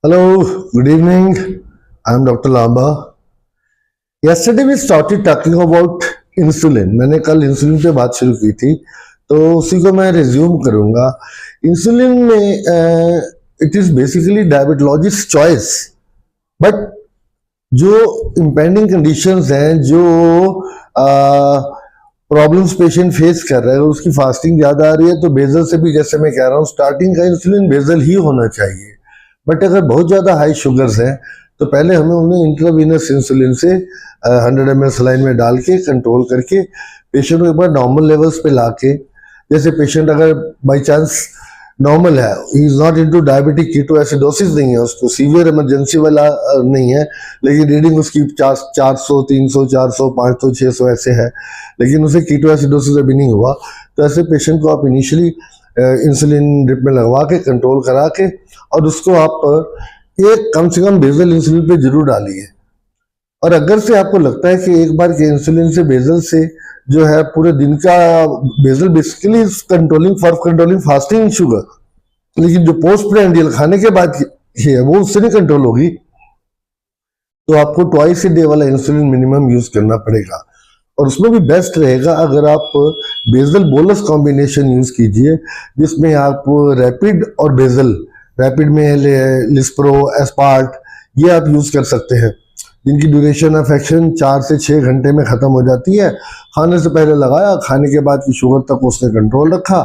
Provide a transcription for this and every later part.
Hello, good evening. I'm Dr. Lamba. Yesterday we started talking about insulin. मैंने कल insulin पे बात शुरू की थी, तो उसी को मैं रिज्यूम करूंगा. इंसुलिन में it is basically diabetologist choice, but जो इम्पेंडिंग कंडीशंस हैं, जो प्रॉब्लम्स पेशेंट फेस कर रहा है, उसकी फास्टिंग ज़्यादा आ रही है, तो बेजल से भी, जैसे मैं कह रहा हूँ, स्टार्टिंग का इंसुलिन बेजल ही होना चाहिए. बट अगर बहुत ज़्यादा हाई शुगर्स हैं तो पहले हमें उन्हें इंट्रावीनस इंसुलिन से 100 ml सलाइन में डाल के कंट्रोल करके पेशेंट को एक बार नॉर्मल लेवल्स पे ला के, जैसे पेशेंट अगर बाई चांस नॉर्मल है, he is not into diabetic ketoacidosis नहीं है, उसको सीवियर इमरजेंसी वाला नहीं है, लेकिन रीडिंग उसकी 400 300 400 500 600 ऐसे है, लेकिन उसे कीटोएसिडोसिस अभी नहीं हुआ, तो ऐसे पेशेंट को आप इनिशियली इंसुलिन ड्रिप में लगवा के कंट्रोल करा के, और उसको आप एक कम से कम बेजल इंसुलिन पे जरूर डालिए. और अगर से आपको लगता है कि एक बार के इंसुलिन से बेजल से जो है पूरे दिन का, basal basically controlling fasting sugar, लेकिन जो पोस्ट प्रेंडियल खाने के बाद की है वो उससे नहीं कंट्रोल होगी, तो आपको ट्वाइस ए डे वाला इंसुलिन मिनिमम यूज करना पड़ेगा. और उसमें भी बेस्ट रहेगा अगर आप बेजल बोलस कॉम्बिनेशन यूज कीजिए, जिसमें आप रैपिड और बेजल, रैपिड में लिस्प्रो, एस्पार्ट, ये आप यूज कर सकते हैं, जिनकी ड्यूरेशन ऑफ एक्शन 4 से 6 घंटे में खत्म हो जाती है. खाने से पहले लगाया, खाने के बाद की शुगर तक उसने कंट्रोल रखा,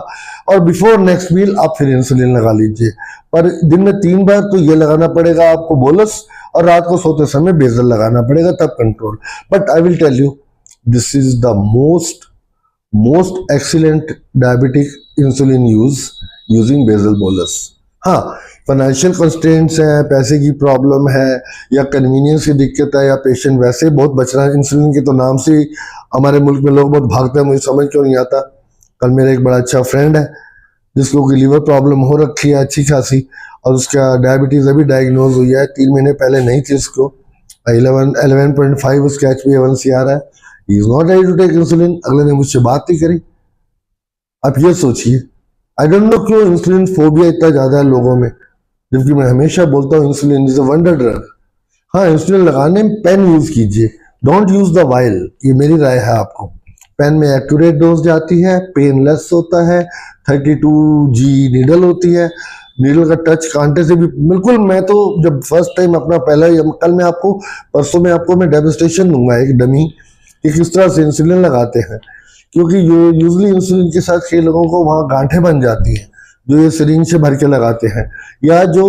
और बिफोर नेक्स्ट मील आप फिर इंसुलिन लगा लीजिए. पर दिन में 3 बार तो ये लगाना पड़ेगा आपको बोलस, और रात को सोते समय बेजल लगाना पड़ेगा, तब control. But I will tell you, this is the most excellent diabetic insulin using basal bolus. हाँ, फाइनेंशियल कंस्ट्रेंट्स हैं, पैसे की प्रॉब्लम है, या कन्वीनियंस की दिक्कत है, या पेशेंट वैसे बहुत बच रहा है इंसुलिन के, तो नाम से ही हमारे मुल्क में लोग बहुत भागते हैं, मुझे समझ क्यों नहीं आता. कल मेरा एक बड़ा अच्छा फ्रेंड है जिसको कि लीवर प्रॉब्लम हो रखी है अच्छी खासी, और उसका डायबिटीज अभी डायग्नोज हुई है, 3 महीने पहले नहीं थी उसको. 11.5 उसका HbA1c आ रहा है. He is not ready to take insulin. अगले ने मुझसे बात नहीं करी. आप ये सोचिए, आई डोंट नो क्यों इंसुलिन फोबिया इतना ज्यादा है लोगों में, जबकि मैं हमेशा बोलता हूँ insulin is a wonder drug. हाँ, इंसुलिन लगाने में पेन यूज कीजिए, डोंट यूज द वाइल, ये मेरी राय है आपको. पेन में एक्यूरेट डोज जाती है, पेनलेस होता है, 32G नीडल होती है, नीडल का टच कांटे से भी बिल्कुल. मैं तो जब फर्स्ट टाइम अपना पहला, कल मैं आपको, परसों में आपको मैं डेमोन्स्ट्रेशन दूंगा एक डमी कि किस तरह से इंसुलिन लगाते हैं, क्योंकि यूजली इंसुलिन के साथ कई लोगों को वहाँ गांठें बन जाती हैं जो ये सिरिंज से भर के लगाते हैं, या जो